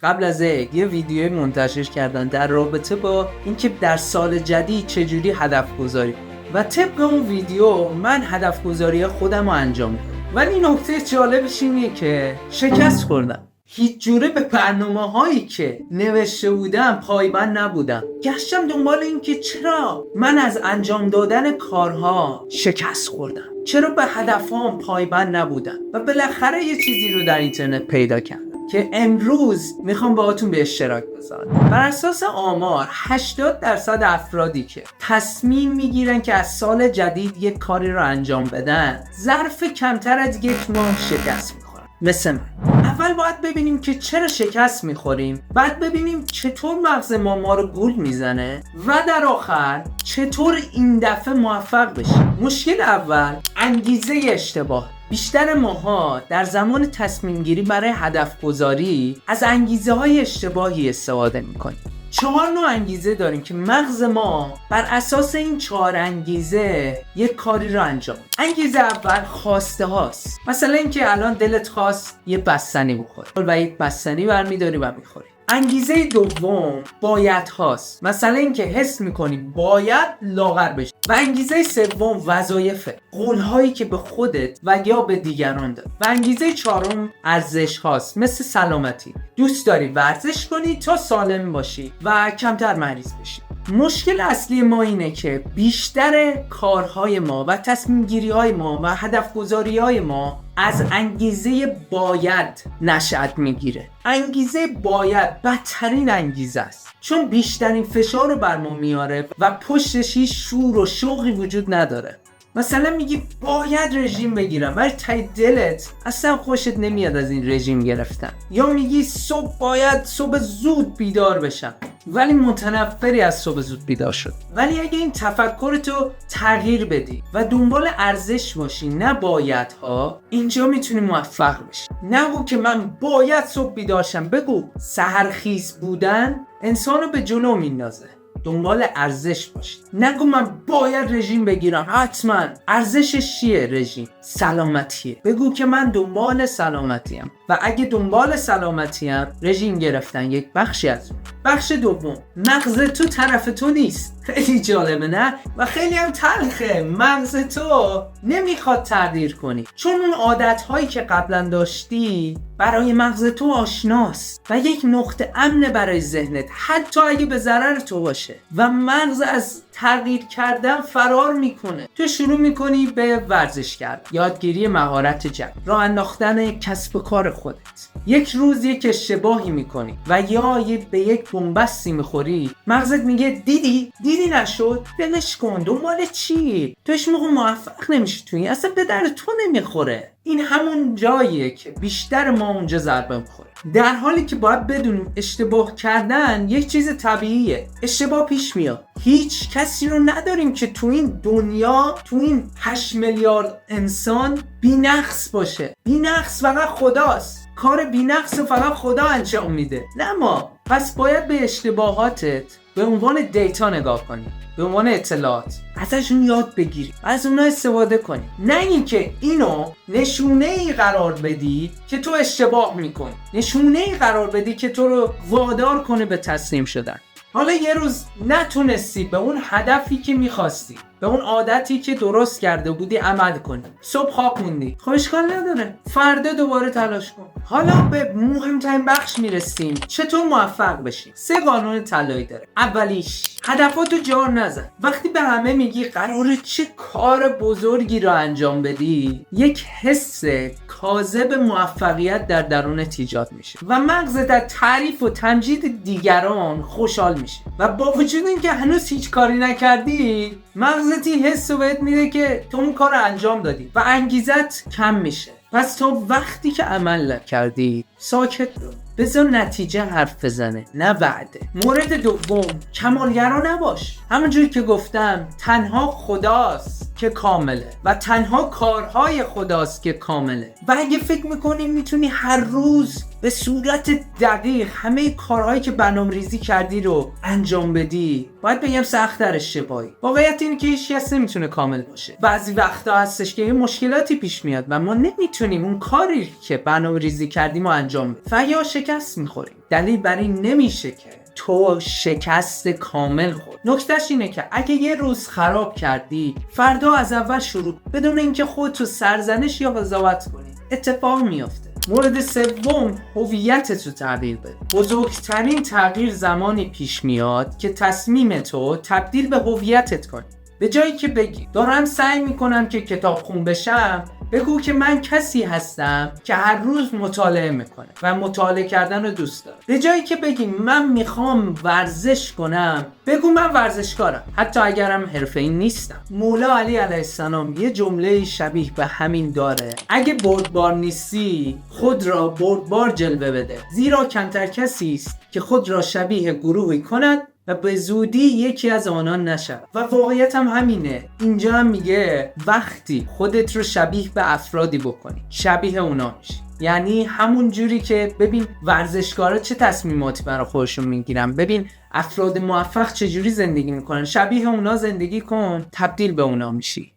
قبل از یه ویدیو منتشر کردن در رابطه با اینکه در سال جدید چجوری هدف گذاری و طبق اون ویدیو من هدف گذاری خودم رو انجام دادم. ولی نکته جالبش اینه که شکست خوردم. هیچ جوره به برنامه هایی که نوشته بودم پایبند نبودم. گشتم دنبال این که چرا من از انجام دادن کارها شکست خوردم، چرا به هدفام پایبند نبودم و بالاخره یه چیزی رو در اینترنت پیدا کردم که امروز میخوام باهاتون به اشتراک بذارم. بر اساس آمار 80% افرادی که تصمیم میگیرن که از سال جدید یک کاری رو انجام بدن ظرف کمتر از یک ماه شکست میخورن. مثل من. اول باید ببینیم که چرا شکست میخوریم، بعد ببینیم چطور مغز ما رو گول میزنه و در آخر چطور این دفعه موفق بشیم. مشکل اول انگیزه اشتباه. بیشتر ماها در زمان تصمیم گیری برای هدف گذاری از انگیزه های اشتباهی استفاده میکنیم. 4 نوع انگیزه داریم که مغز ما بر اساس این 4 انگیزه یک کاری رو انجام. انگیزه اول خواسته هاست. مثلا اینکه الان دلت خواست یه بستنی بخوری و یک بستنی برمیداری و میخوری. انگیزه دوم باید هاست. مثلا اینکه حس میکنی باید لاغر بشی. و انگیزه سوم وظایفه، قول هایی که به خودت و یا به دیگران داری. و انگیزه چهارم ارزش هاست، مثل سلامتی. دوست داری ورزش کنی تا سالم باشی و کمتر مریض بشی. مشکل اصلی ما اینه که بیشتر کارهای ما و تصمیم گیری های ما و هدف گذاری های ما از انگیزه باید نشأت میگیره. انگیزه باید بدترین انگیزه است، چون بیشترین فشار رو بر ما میاره و پشتش هیچ شور و شوقی وجود نداره. مثلا میگی باید رژیم بگیرم ولی ته دلت اصلا خوشت نمیاد از این رژیم گرفتن. یا میگی باید صبح زود بیدار بشم ولی متنفری از صبح زود بیدار شد. ولی اگه این تفکرتو تغییر بدی و دنبال ارزش باشی نه بایدها، اینجا میتونی موفق بشی. نگو که من باید صبح بیدار شم، بگو سحرخیز بودن انسانو به جلو میندازه. دنبال ارزش باشید. نگو من باید رژیم بگیرم. حتما ارزشش چیه؟ رژیم سلامتیه. بگو که من دنبال سلامتیم و اگه دنبال سلامتیم رژیم گرفتن یک بخشی از اون. بخش دوم مغز تو طرف تو نیست. خیلی جالبه نه؟ و خیلی هم تلخه. مغز تو نمیخواد تغییر کنی، چون اون عادت‌هایی که قبلا داشتی برای مغز تو آشناست و یک نقطه امن برای ذهنت، حتی اگه به ضرر تو باشه. و مغز از تغییر کردن فرار میکنه. تو شروع میکنی به ورزش کردن، یادگیری مهارت جدید، راه انداختن کسب و کار خودت. یک روز یک اشتباهی میکنی و یا به یک بنبستی میخوری، مغزت میگه دیدی نشد، ولش کن، دنبال چی؟ توش موقع موفق نمیشی، توی اصلا به درد تو نمیخوره. این همون جاییه که بیشتر ما اونجا ضربه میخوره، در حالی که باید بدونیم اشتباه کردن یک چیز طبیعیه. اشتباه پیش میاد. هیچ کسی رو نداریم که تو این دنیا، تو این 8 میلیارد انسان بی‌نقص باشه. بی‌نقص فقط خداست. کار بی‌نقص فقط خدا انجام میده، نه ما. پس باید به اشتباهاتت به عنوان دیتا نگاه کنی، به عنوان اطلاعات، ازشون یاد بگیری، از اونها استفاده کنی. نه اینکه اینو نشونه‌ای قرار بدی که تو اشتباه میکنی، نشونه‌ای قرار بدی که تو رو وادار کنه به تسلیم شدن. حالا یه روز نتونستی به اون هدفی که میخواستی، به اون عادتی که درست کرده بودی عمل کنی، صبح خواب موندی، خب اشکال نداره، فردا دوباره تلاش کن. حالا به مهمترین بخش میرسیم، چطور موفق بشی. 3 قانون طلایی داره. اولیش، هدفاتو جار نزن. وقتی به همه میگی قراره چه کار بزرگی رو انجام بدی، یک حس کاذب موفقیت در درونت ایجاد میشه و مغزت در تعریف و تمجید دیگران خوشحال میشه و با وجود اینکه هنوز هیچ کاری نکردی، مغزت این حس رو بهت میده که تو اون کار رو انجام دادی و انگیزت کم میشه. پس تا وقتی که عمل کردی ساکت رو بذار نتیجه حرف بزنه، نه وعده. مورد دوم، کمالگرا نباش. همونجوری که گفتم تنها خداست که کامله و تنها کارهای خداست که کامله. و اگه فکر میکنی میتونی هر روز به صورت دقیق همه کارهایی که برنامه‌ریزی کردی رو انجام بدی، باید بگم سخت در اشتباهی. واقعیت اینه که هیچ کس نمیتونه کامل باشه. بعضی وقتا هستش که مشکلاتی پیش میاد و ما نمیتونیم اون کاری که برنامه‌ریزی کردیم رو انجام بدیم و یا شکست میخوریم. دلیل بر این نمیشه که تو شکست کامل خورد. نکتهش اینه که اگه یه روز خراب کردی، فردا از اول شروع بدون اینکه خودتو سرزنش یا قضاوت کنی. اتفاق میافته. مورد سوم، هویتت رو تغییر بده. بزرگترین تغییر زمانی پیش میاد که تصمیم تو تبدیل به هویتت کنی. به جایی که بگی دارم سعی میکنم که کتابخون بشم، بگو که من کسی هستم که هر روز مطالعه میکنه و مطالعه کردن رو دوست دارم. به جایی که بگی من میخوام ورزش کنم، بگو من ورزشکارم حتی اگرم حرفه‌ای نیستم. مولا علی علیه السلام یه جمله شبیه به همین داره: اگه بردبار نیستی خود را بردبار جلوه بده، زیرا کمتر کسی است که خود را شبیه گروهی کند و به زودی یکی از آنان نشد. و واقعیت هم همینه. اینجا هم میگه وقتی خودت رو شبیه به افرادی بکنی، شبیه اونا میشی. یعنی همون جوری که ببین ورزشکارا چه تصمیماتی برای خودشون میگیرن، ببین افراد موفق چه جوری زندگی میکنن، شبیه اونا زندگی کن، تبدیل به اونا میشی.